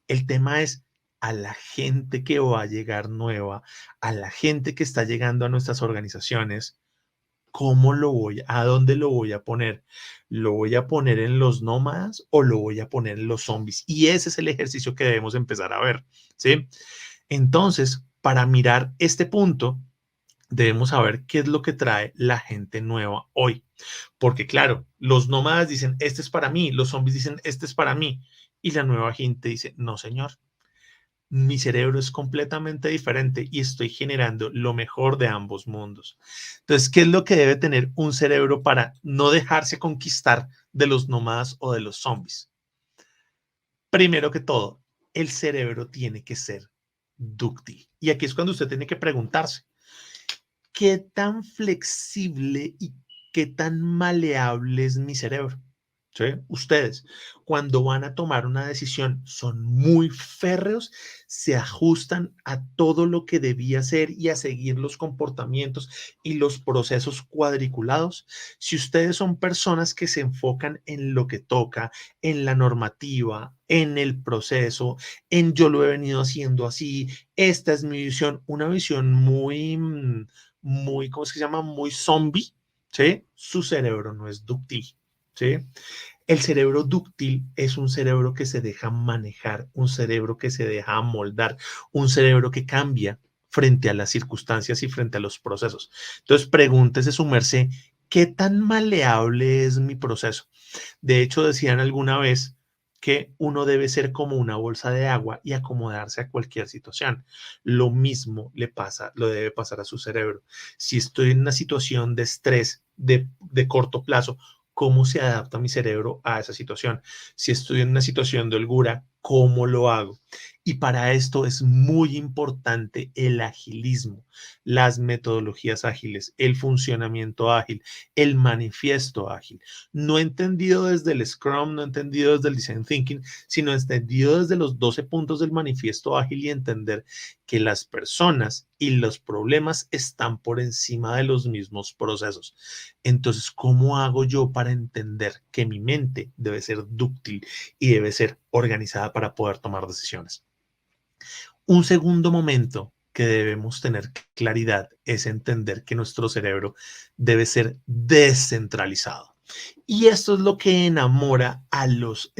Speaker 2: El tema es a la gente que va a llegar nueva, a la gente que está llegando a nuestras organizaciones, ¿cómo lo voy, a dónde lo voy a poner? ¿Lo voy a poner en los nómadas o lo voy a poner en los zombies? Y ese es el ejercicio que debemos empezar a ver, ¿sí? Entonces, para mirar este punto, debemos saber qué es lo que trae la gente nueva hoy. Porque claro, los nómadas dicen, este es para mí, los zombies dicen, este es para mí. Y la nueva gente dice, no, señor, mi cerebro es completamente diferente y estoy generando lo mejor de ambos mundos. Entonces, ¿qué es lo que debe tener un cerebro para no dejarse conquistar de los nómadas o de los zombies? Primero que todo, el cerebro tiene que ser dúctil. Y aquí es cuando usted tiene que preguntarse, ¿qué tan flexible y qué tan maleable es mi cerebro? ¿Sí? Ustedes, cuando van a tomar una decisión, son muy férreos, se ajustan a todo lo que debía ser y a seguir los comportamientos y los procesos cuadriculados. Si ustedes son personas que se enfocan en lo que toca, en la normativa, en el proceso, en yo lo he venido haciendo así, esta es mi visión, una visión muy, ¿cómo es que se llama? Muy zombie, ¿sí? Su cerebro no es dúctil, ¿sí? El cerebro dúctil es un cerebro que se deja manejar, un cerebro que se deja moldar, un cerebro que cambia frente a las circunstancias y frente a los procesos. Entonces, pregúntese su merced, ¿qué tan maleable es mi proceso? De hecho, decían alguna vez que uno debe ser como una bolsa de agua y acomodarse a cualquier situación. Lo mismo le pasa, lo debe pasar a su cerebro. Si estoy en una situación de estrés de corto plazo, ¿cómo se adapta mi cerebro a esa situación? Si estoy en una situación de holgura, ¿cómo lo hago? Y para esto es muy importante el agilismo, las metodologías ágiles, el funcionamiento ágil, el manifiesto ágil. No entendido desde el Scrum, no entendido desde el Design Thinking, sino entendido desde los 12 puntos del manifiesto ágil y entender que las personas y los problemas están por encima de los mismos procesos. Entonces, ¿cómo hago yo para entender que mi mente debe ser dúctil y debe ser organizada para poder tomar decisiones? Un segundo momento que debemos tener claridad es entender que nuestro cerebro debe ser descentralizado. Y esto es lo que enamora a los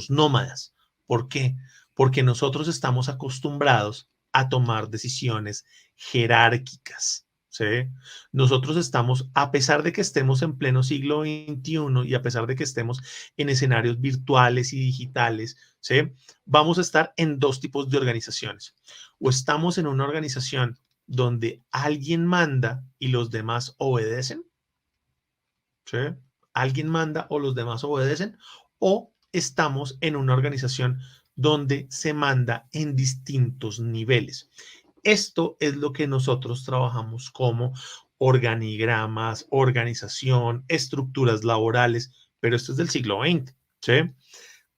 Speaker 2: nómadas. ¿Por qué? Porque nosotros estamos acostumbrados a tomar decisiones jerárquicas, ¿sí? Nosotros estamos, a pesar de que estemos en pleno siglo XXI y a pesar de que estemos en escenarios virtuales y digitales, ¿sí? Vamos a estar en dos tipos de organizaciones. O estamos en una organización donde alguien manda y los demás obedecen, ¿sí? Alguien manda o los demás obedecen, o estamos en una organización donde se manda en distintos niveles. Esto es lo que nosotros trabajamos como organigramas, organización, estructuras laborales, pero esto es del siglo XX, ¿sí?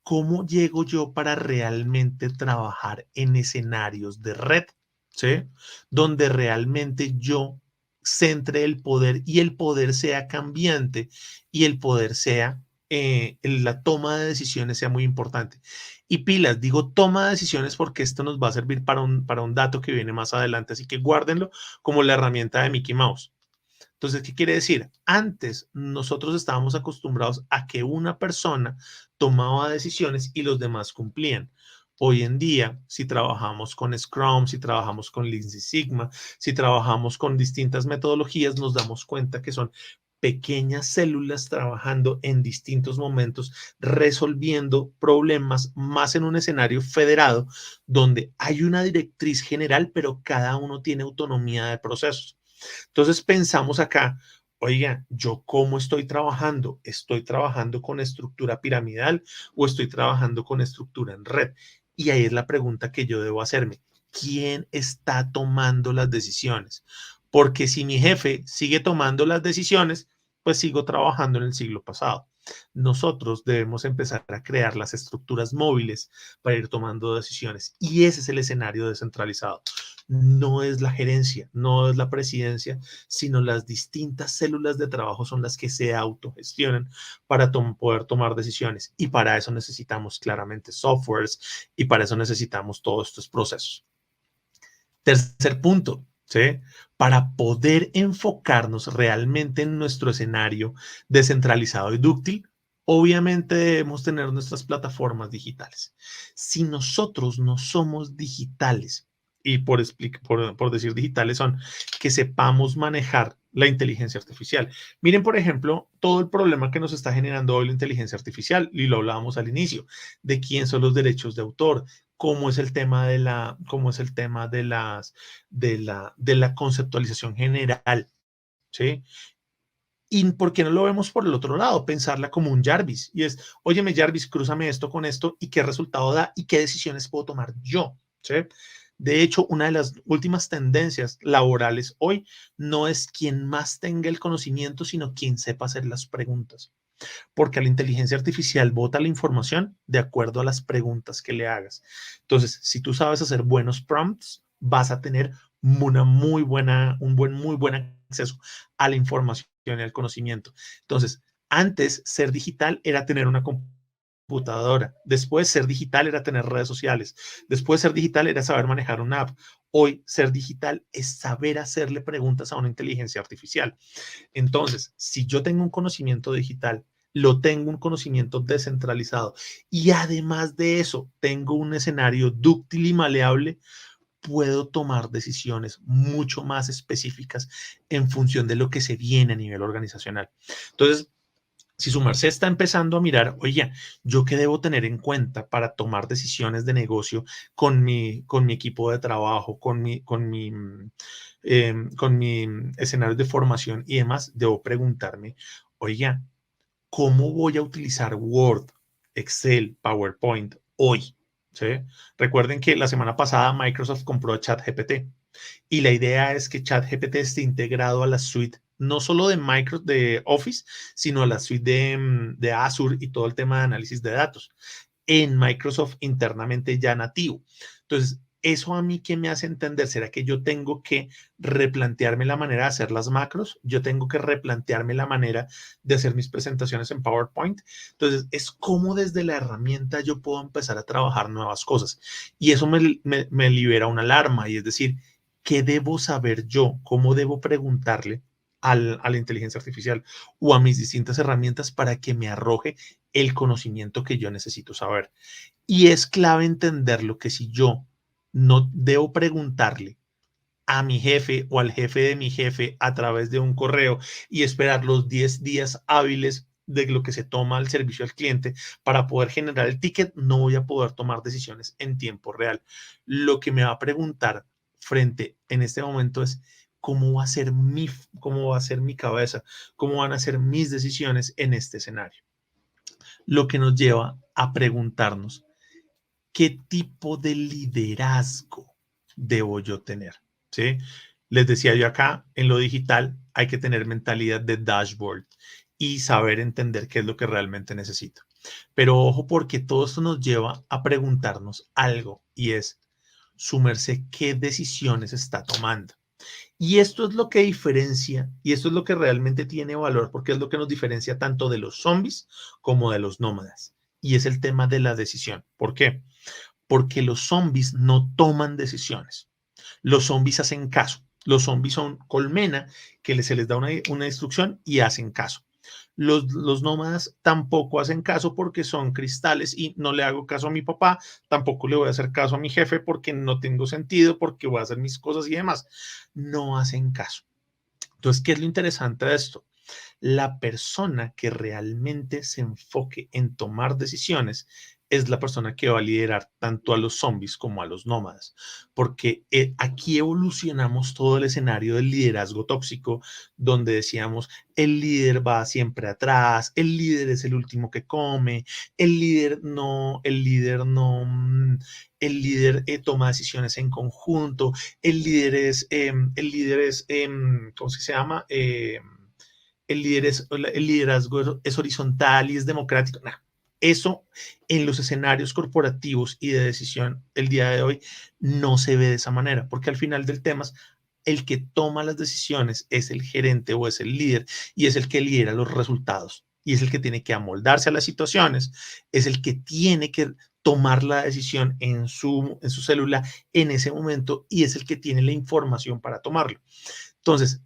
Speaker 2: ¿Cómo llego yo para realmente trabajar en escenarios de red? ¿Sí? Donde realmente yo centre el poder y el poder sea cambiante y el poder sea, la toma de decisiones sea muy importante. Y pilas, digo toma de decisiones porque esto nos va a servir para un dato que viene más adelante, así que guárdenlo como la herramienta de Mickey Mouse. Entonces, ¿qué quiere decir? Antes nosotros estábamos acostumbrados a que una persona tomaba decisiones y los demás cumplían. Hoy en día, si trabajamos con Scrum, si trabajamos con Lean Six Sigma, si trabajamos con distintas metodologías, nos damos cuenta que son pequeñas células trabajando en distintos momentos, resolviendo problemas más en un escenario federado, donde hay una directriz general, pero cada uno tiene autonomía de procesos. Entonces pensamos acá, oiga, ¿yo cómo estoy trabajando? ¿Estoy trabajando con estructura piramidal o estoy trabajando con estructura en red? Y ahí es la pregunta que yo debo hacerme. ¿Quién está tomando las decisiones? Porque si mi jefe sigue tomando las decisiones, pues sigo trabajando en el siglo pasado. Nosotros debemos empezar a crear las estructuras móviles para ir tomando decisiones. Y ese es el escenario descentralizado. No es la gerencia, no es la presidencia, sino las distintas células de trabajo son las que se autogestionan para poder tomar decisiones. Y para eso necesitamos claramente softwares y para eso necesitamos todos estos procesos. Tercer punto, ¿sí? Para poder enfocarnos realmente en nuestro escenario descentralizado y dúctil, obviamente debemos tener nuestras plataformas digitales. Si nosotros no somos digitales, y por decir digitales son que sepamos manejar la inteligencia artificial. Miren, por ejemplo, todo el problema que nos está generando hoy la inteligencia artificial, y lo hablábamos al inicio, de quién son los derechos de autor, cómo es el tema de cómo es el tema de la conceptualización general, ¿sí? ¿Y por qué no lo vemos por el otro lado? Pensarla como un Jarvis. Y es, óyeme, Jarvis, crúzame esto con esto y qué resultado da y qué decisiones puedo tomar yo, ¿sí? De hecho, una de las últimas tendencias laborales hoy no es quien más tenga el conocimiento, sino quien sepa hacer las preguntas, porque la inteligencia artificial bota la información de acuerdo a las preguntas que le hagas. Entonces, si tú sabes hacer buenos prompts, vas a tener muy buen acceso a la información y al conocimiento. Entonces, antes ser digital era tener una computadora, después ser digital era tener redes sociales, después ser digital era saber manejar una app. Hoy ser digital es saber hacerle preguntas a una inteligencia artificial. Entonces, si yo tengo un conocimiento digital, lo tengo un conocimiento descentralizado y además de eso tengo un escenario dúctil y maleable, puedo tomar decisiones mucho más específicas en función de lo que se viene a nivel organizacional. Entonces, si su merced está empezando a mirar, oye, ¿yo qué debo tener en cuenta para tomar decisiones de negocio con mi equipo de trabajo, con mi escenario de formación y demás? Debo preguntarme, oye, ¿cómo voy a utilizar Word, Excel, PowerPoint hoy? ¿Sí? Recuerden que la semana pasada Microsoft compró ChatGPT y la idea es que ChatGPT esté integrado a la suite no solo de Office, sino a la suite de Azure y todo el tema de análisis de datos en Microsoft internamente ya nativo. Entonces, eso a mí que me hace entender, ¿será que yo tengo que replantearme la manera de hacer las macros? Yo tengo que replantearme la manera de hacer mis presentaciones en PowerPoint. Entonces, es como desde la herramienta yo puedo empezar a trabajar nuevas cosas. Y eso me libera una alarma y es decir, ¿qué debo saber yo? ¿Cómo debo preguntarle a la inteligencia artificial o a mis distintas herramientas para que me arroje el conocimiento que yo necesito saber. Y es clave entenderlo que si yo no debo preguntarle a mi jefe o al jefe de mi jefe a través de un correo y esperar los 10 días hábiles de lo que se toma el servicio al cliente para poder generar el ticket, no voy a poder tomar decisiones en tiempo real. Lo que me va a preguntar frente en este momento es cómo va a ser mi cabeza, cómo van a ser mis decisiones en este escenario. Lo que nos lleva a preguntarnos qué tipo de liderazgo debo yo tener. ¿Sí? Les decía yo acá, en lo digital hay que tener mentalidad de dashboard y saber entender qué es lo que realmente necesito. Pero ojo, porque todo esto nos lleva a preguntarnos algo y es, su merced, ¿qué decisiones está tomando? Y esto es lo que diferencia y esto es lo que realmente tiene valor porque es lo que nos diferencia tanto de los zombies como de los nómadas. Y es el tema de la decisión. ¿Por qué? Porque los zombies no toman decisiones. Los zombies hacen caso. Los zombies son colmena que se les da una instrucción y hacen caso. Los nómadas tampoco hacen caso porque son cristales y no le hago caso a mi papá, tampoco le voy a hacer caso a mi jefe porque no tengo sentido, porque voy a hacer mis cosas y demás. No hacen caso. Entonces, ¿qué es lo interesante de esto? La persona que realmente se enfoque en tomar decisiones es la persona que va a liderar tanto a los zombies como a los nómadas, porque aquí evolucionamos todo el escenario del liderazgo tóxico, donde decíamos, el líder va siempre atrás, el líder es el último que come, el líder toma decisiones en conjunto, ¿cómo se llama? El liderazgo es horizontal y es democrático. Nah, eso en los escenarios corporativos y de decisión el día de hoy no se ve de esa manera, porque al final del tema el que toma las decisiones es el gerente o es el líder y es el que lidera los resultados y es el que tiene que amoldarse a las situaciones, es el que tiene que tomar la decisión en su célula en ese momento y es el que tiene la información para tomarlo. Entonces,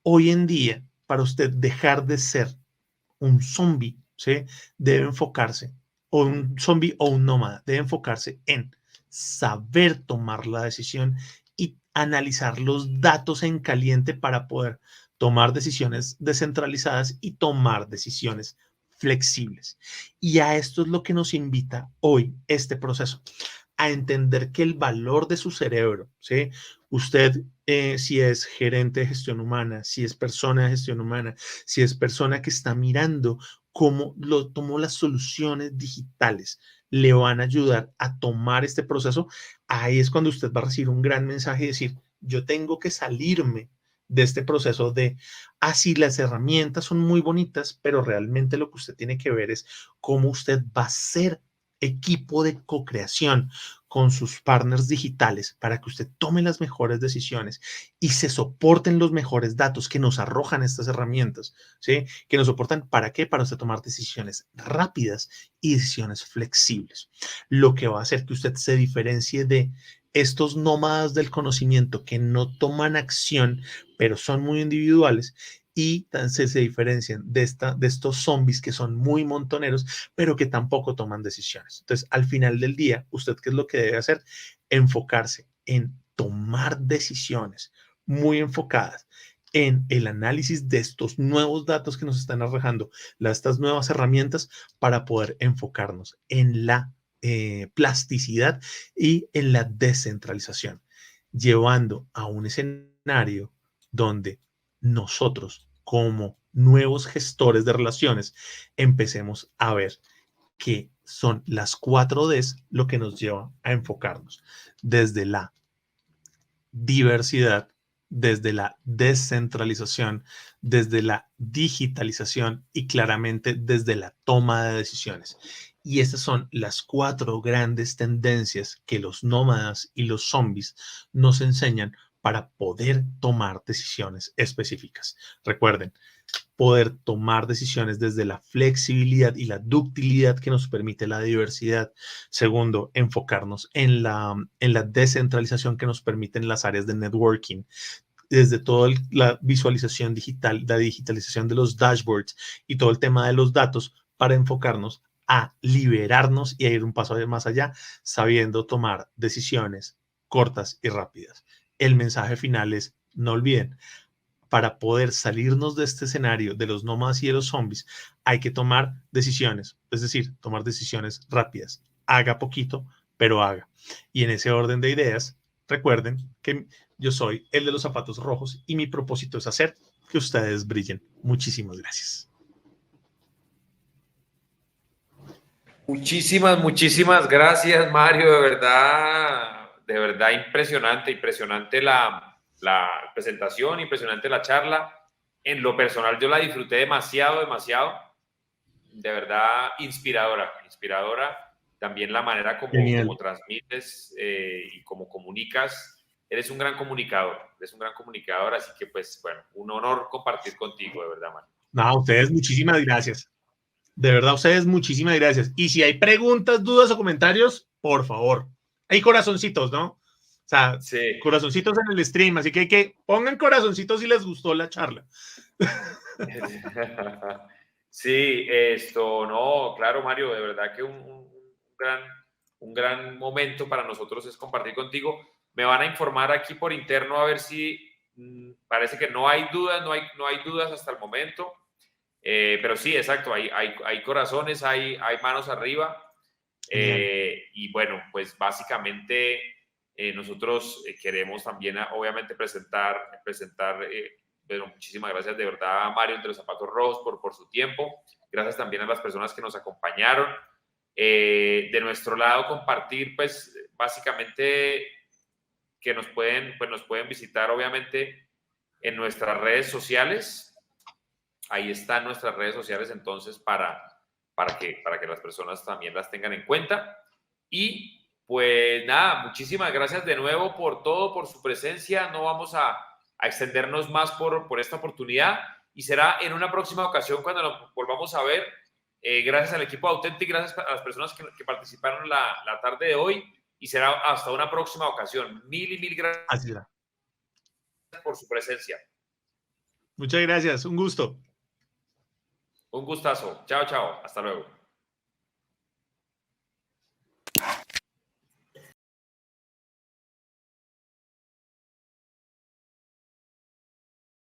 Speaker 2: hoy en día, para usted dejar de ser un zombie, ¿sí? Debe enfocarse, o un zombie o un nómada, debe enfocarse en saber tomar la decisión y analizar los datos en caliente para poder tomar decisiones descentralizadas y tomar decisiones flexibles. Y a esto es lo que nos invita hoy este proceso, a entender que el valor de su cerebro, ¿sí? Usted, si es gerente de gestión humana, si es persona de gestión humana, si es persona que está mirando cómo las soluciones digitales le van a ayudar a tomar este proceso, ahí es cuando usted va a recibir un gran mensaje y decir, yo tengo que salirme de este proceso de, así las herramientas son muy bonitas, pero realmente lo que usted tiene que ver es cómo usted va a ser equipo de co-creación con sus partners digitales para que usted tome las mejores decisiones y se soporten los mejores datos que nos arrojan estas herramientas, ¿sí? Que nos soportan, ¿para qué? Para usted tomar decisiones rápidas y decisiones flexibles. Lo que va a hacer que usted se diferencie de estos nómadas del conocimiento que no toman acción, pero son muy individuales y se diferencian de estos zombies que son muy montoneros, pero que tampoco toman decisiones. Entonces, al final del día, ¿usted qué es lo que debe hacer? Enfocarse en tomar decisiones muy enfocadas en el análisis de estos nuevos datos que nos están arrojando, estas nuevas herramientas para poder enfocarnos en la plasticidad y en la descentralización, llevando a un escenario donde nosotros como nuevos gestores de relaciones empecemos a ver que son las 4Ds lo que nos lleva a enfocarnos desde la diversidad, desde la descentralización, desde la digitalización y claramente desde la toma de decisiones. Y estas son las 4 grandes tendencias que los nómadas y los zombies nos enseñan para poder tomar decisiones específicas. Recuerden, poder tomar decisiones desde la flexibilidad y la ductilidad que nos permite la diversidad. Segundo, enfocarnos en la descentralización que nos permiten las áreas de networking. desde toda la visualización digital, la digitalización de los dashboards y todo el tema de los datos para enfocarnos a liberarnos y a ir un paso más allá, sabiendo tomar decisiones cortas y rápidas. El mensaje final es, no olviden, para poder salirnos de este escenario de los nómadas y de los zombies, hay que tomar decisiones, es decir, tomar decisiones rápidas. Haga poquito, pero haga. Y en ese orden de ideas, recuerden que yo soy el de los zapatos rojos y mi propósito es hacer que ustedes brillen. Muchísimas gracias.
Speaker 1: Muchísimas gracias, Mario. De verdad impresionante la presentación, impresionante la charla. En lo personal yo la disfruté demasiado. De verdad inspiradora. También la manera como
Speaker 2: Genial.
Speaker 1: transmites y como comunicas. Eres un gran comunicador, así que pues bueno, un honor compartir contigo, de verdad, Mario.
Speaker 2: No, a ustedes muchísimas gracias. De verdad, a ustedes muchísimas gracias. Y si hay preguntas, dudas o comentarios, por favor. Hay corazoncitos, ¿no? O sea,
Speaker 1: Sí.
Speaker 2: corazoncitos en el stream, así que pongan corazoncitos si les gustó la charla.
Speaker 1: Sí, no, claro, Mario, de verdad que un gran momento para nosotros es compartir contigo. Me van a informar aquí por interno a ver si parece que no hay dudas, no hay dudas hasta el momento. Pero sí, exacto, hay corazones, hay manos arriba. Y bueno, pues básicamente nosotros queremos también, obviamente, presentar bueno, muchísimas gracias de verdad a Mario entre los zapatos rojos por su tiempo. Gracias también a las personas que nos acompañaron. De nuestro lado, compartir, pues, básicamente que nos pueden visitar, obviamente, en nuestras redes sociales. Ahí están nuestras redes sociales, entonces, para que las personas también las tengan en cuenta. Y pues nada, muchísimas gracias de nuevo por todo, por su presencia. No vamos a extendernos más por esta oportunidad y será en una próxima ocasión cuando nos volvamos a ver. Gracias al equipo de Authentic, gracias a las personas que participaron la tarde de hoy y será hasta una próxima ocasión. Mil gracias
Speaker 2: Así será.
Speaker 1: por su presencia.
Speaker 2: Muchas gracias, un gusto.
Speaker 1: Un gustazo. Chao. Hasta luego.